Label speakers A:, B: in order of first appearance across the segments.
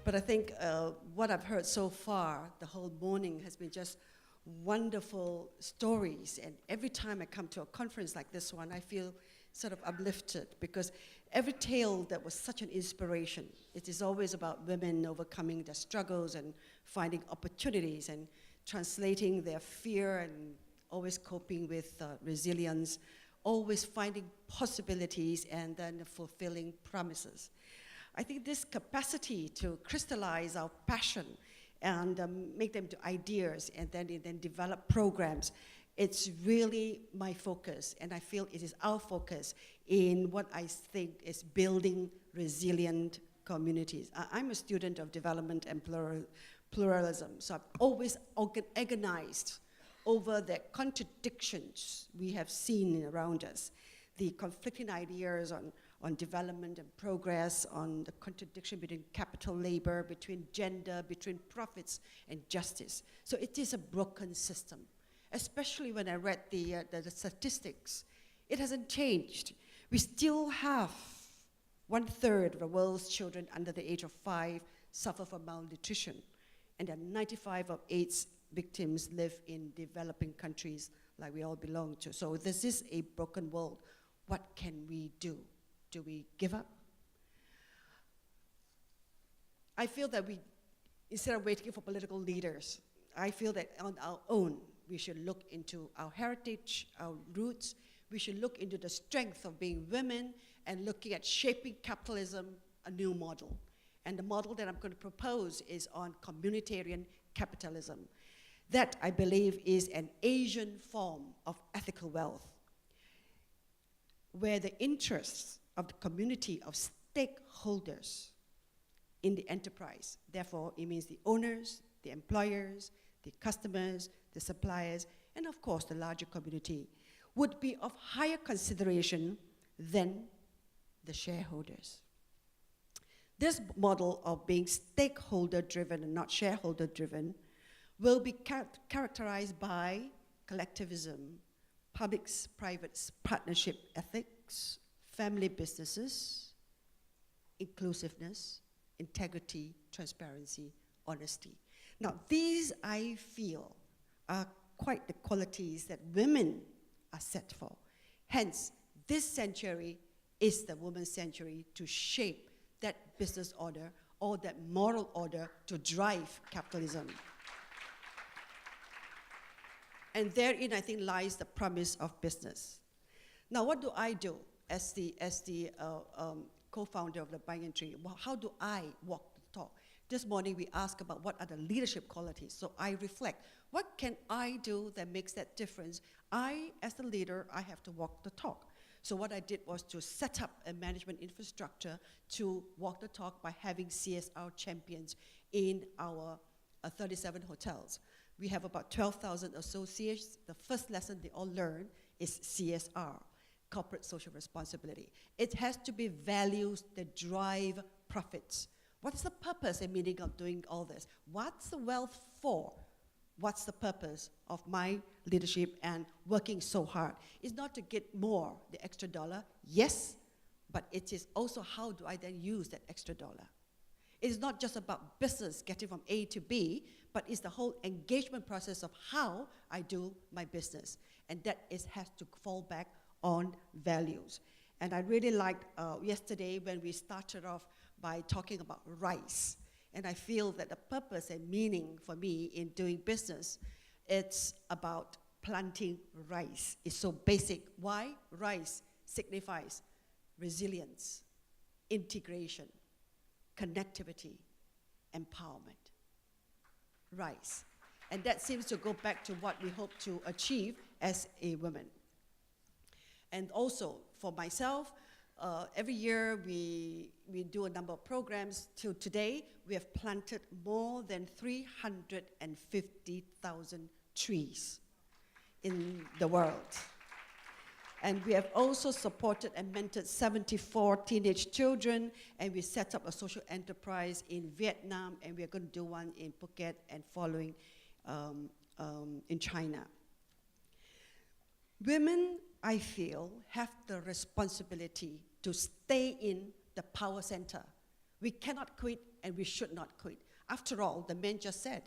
A: But I think what I've heard so far, the whole morning, has been just wonderful stories. And every time I come to a conference like this one, I feel sort of uplifted, because every tale that was such an inspiration. It is always about women overcoming their struggles and finding opportunities and translating their fear and always coping with resilience, always finding possibilities and then fulfilling promises. I think this capacity to crystallize our passion and make them to ideas and then develop programs, it's really my focus, and I feel it is our focus in what I think is building resilient communities. I'm a student of development and pluralism, so I've always agonized over the contradictions we have seen around us, the conflicting ideas on development and progress, on the contradiction between capital labor, between gender, between profits and justice. So it is a broken system, especially when I read the statistics. It hasn't changed. We still have 1/3 of the world's children under the age of 5 suffer from malnutrition, and that 95 of AIDS victims live in developing countries like we all belong to. So this is a broken world. What can we do? Do we give up? I feel that instead of waiting for political leaders, I feel that on our own, we should look into our heritage, our roots. We should look into the strength of being women and looking at shaping capitalism, a new model. And the model that I'm going to propose is on communitarian capitalism. That, I believe, is an Asian form of ethical wealth, where the interests of the community of stakeholders in the enterprise, therefore it means the owners, the employers, the customers, the suppliers, and of course the larger community, would be of higher consideration than the shareholders. This model of being stakeholder-driven and not shareholder-driven will be characterized by collectivism, public-private partnership ethics, family businesses, inclusiveness, integrity, transparency, honesty. Now, these, I feel, are quite the qualities that women are set for. Hence, this century is the women's century to shape that business order or that moral order to drive capitalism. And therein, I think, lies the promise of business. Now, what do I do as the co-founder of the Banyan Tree? Well, how do I walk the talk? This morning, we asked about what are the leadership qualities. So I reflect, what can I do that makes that difference? I, as the leader, I have to walk the talk. So what I did was to set up a management infrastructure to walk the talk by having CSR champions in our 37 hotels. We have about 12,000 associates. The first lesson they all learn is CSR, corporate social responsibility. It has to be values that drive profits. What is the purpose and meaning of doing all this? What's the wealth for? What's the purpose of my leadership and working so hard? It's not to get more, the extra dollar, yes, but it is also how do I then use that extra dollar? It is not just about business getting from A to B, but it's the whole engagement process of how I do my business. And that has to fall back on values. And I really liked yesterday when we started off by talking about rice. And I feel that the purpose and meaning for me in doing business, it's about planting rice. It's so basic. Why? Rice signifies resilience, integration, connectivity, empowerment. Rice. And that seems to go back to what we hope to achieve as a woman. And also, for myself, every year we do a number of programs. Till today, we have planted more than 350,000 trees in the world. And we have also supported and mentored 74 teenage children, and we set up a social enterprise in Vietnam, and we're going to do one in Phuket and following in China. Women, I feel, have the responsibility to stay in the power center. We cannot quit and we should not quit. After all, the men just said,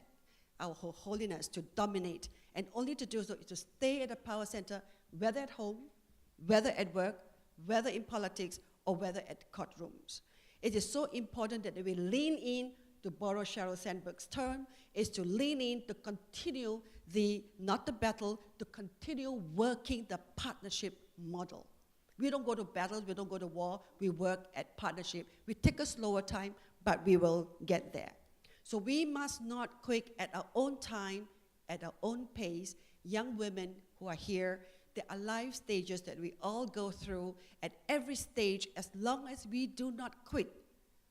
A: our holiness to dominate, and only to do so is to stay at the power center, whether at home, whether at work, whether in politics, or whether at courtrooms. It is so important that we lean in, to borrow Sheryl Sandberg's term, is to lean in to continue not the battle, to continue working the partnership model. We don't go to battles, we don't go to war, we work at partnership. We take a slower time, but we will get there. So we must not quit at our own time, at our own pace. Young women who are here, there are life stages that we all go through. At every stage, as long as we do not quit,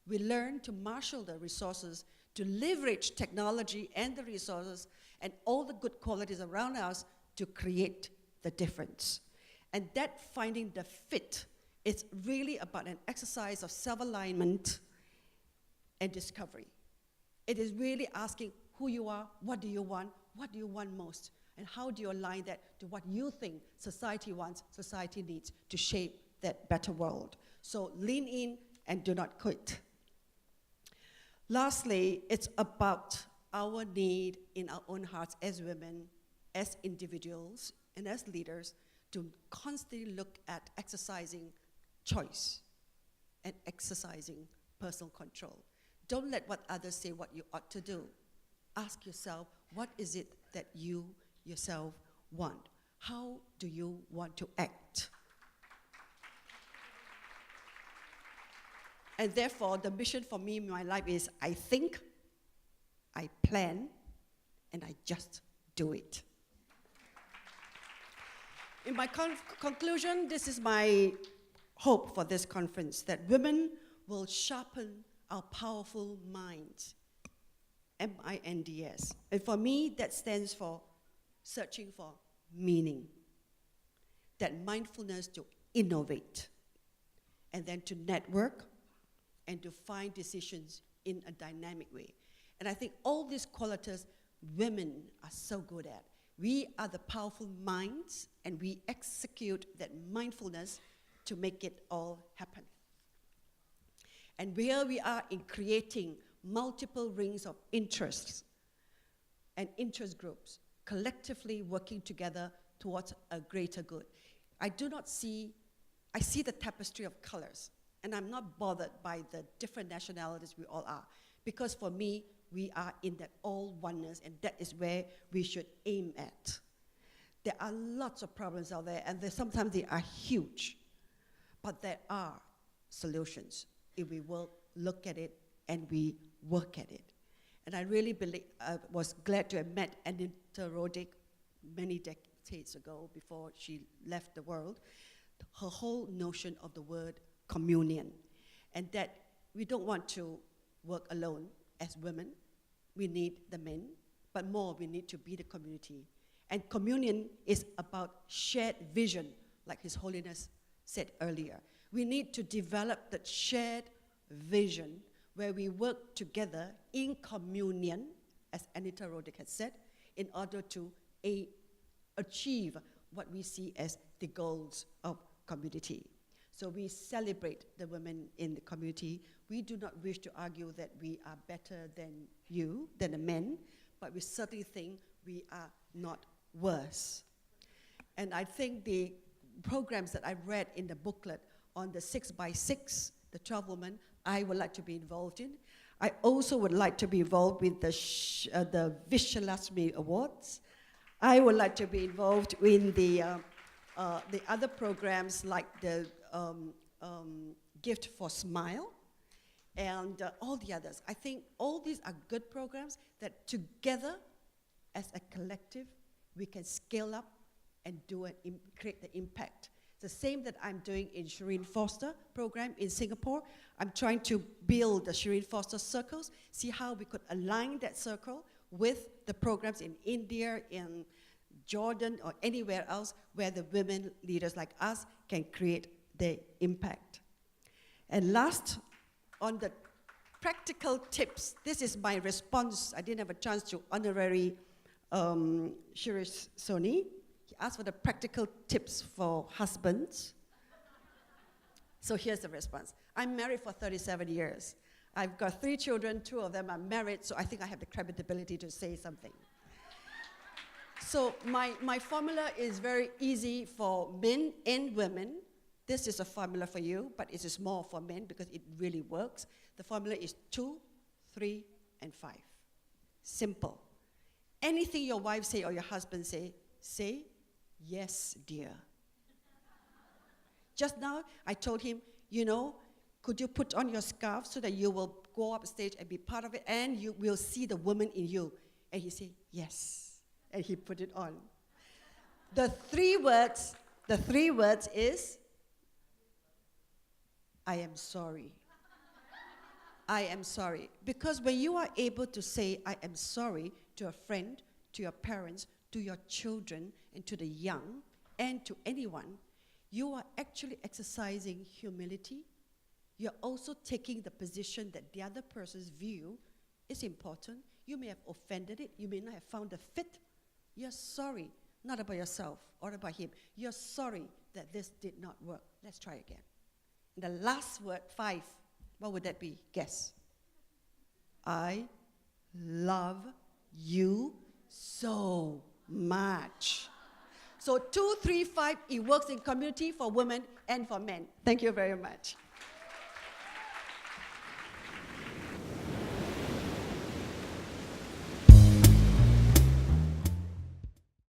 A: we learn to marshal the resources, to leverage technology and the resources and all the good qualities around us to create the difference. And that finding the fit is really about an exercise of self-alignment and discovery. It is really asking who you are, what do you want most, and how do you align that to what you think society wants, society needs to shape that better world. So lean in and do not quit. Lastly, it's about our need in our own hearts as women, as individuals, and as leaders to constantly look at exercising choice and exercising personal control. Don't let what others say what you ought to do. Ask yourself, what is it that you yourself want? How do you want to act? And therefore, the mission for me in my life is I think, I plan, and I just do it. In my conclusion, this is my hope for this conference, that women will sharpen our powerful minds, M-I-N-D-S. And for me, that stands for searching for meaning, that mindfulness to innovate, and then to network, and to find decisions in a dynamic way. And I think all these qualities women are so good at. We are the powerful minds, and we execute that mindfulness to make it all happen. And here we are in creating multiple rings of interests and interest groups, collectively working together towards a greater good. I see the tapestry of colors, and I'm not bothered by the different nationalities we all are, because for me, we are in that all oneness, and that is where we should aim at. There are lots of problems out there, and sometimes they are huge, but there are solutions if we will look at it and we work at it. And I really was glad to have met Anita Roddick many decades ago before she left the world. Her whole notion of the word communion, and that we don't want to work alone as women. We need the men, but more, we need to be the community. And communion is about shared vision, like His Holiness said earlier. We need to develop that shared vision where we work together in communion, as Anita Roddick had said, in order to achieve what we see as the goals of community. So we celebrate the women in the community. We do not wish to argue that we are better than the men, but we certainly think we are not worse. And I think the programs that I read in the booklet on the 6x6, the 12 women, I would like to be involved in. I also would like to be involved with the Vishalasmi Awards. I would like to be involved in the other programs like the Gift for Smile and all the others. I think all these are good programs that together as a collective we can scale up and create the impact. The same that I'm doing in Shireen Foster program in Singapore. I'm trying to build the Shireen Foster circles, see how we could align that circle with the programs in India, in Jordan, or anywhere else where the women leaders like us can create the impact. And last, on the practical tips, this is my response. I didn't have a chance to honorary Shirish Soni. He asked for the practical tips for husbands. So here's the response. I'm married for 37 years. I've got 3 children, 2 of them are married, so I think I have the credibility to say something. So my formula is very easy for men and women. This is a formula for you, but it is more for men because it really works. The formula is 2, 3, and 5. Simple. Anything your wife say or your husband say, yes, dear. Just now, I told him, could you put on your scarf so that you will go upstage and be part of it, and you will see the woman in you? And he said, yes. And he put it on. The three words is, I am sorry. I am sorry. Because when you are able to say, I am sorry to a friend, to your parents, to your children, and to the young, and to anyone, you are actually exercising humility. You're also taking the position that the other person's view is important. You may have offended it. You may not have found a fit. You're sorry, not about yourself or about him. You're sorry that this did not work. Let's try again. And the last word, 5, what would that be? Guess. I love you so much. So 2, 3, 5, it works in community for women and for men. Thank you very much.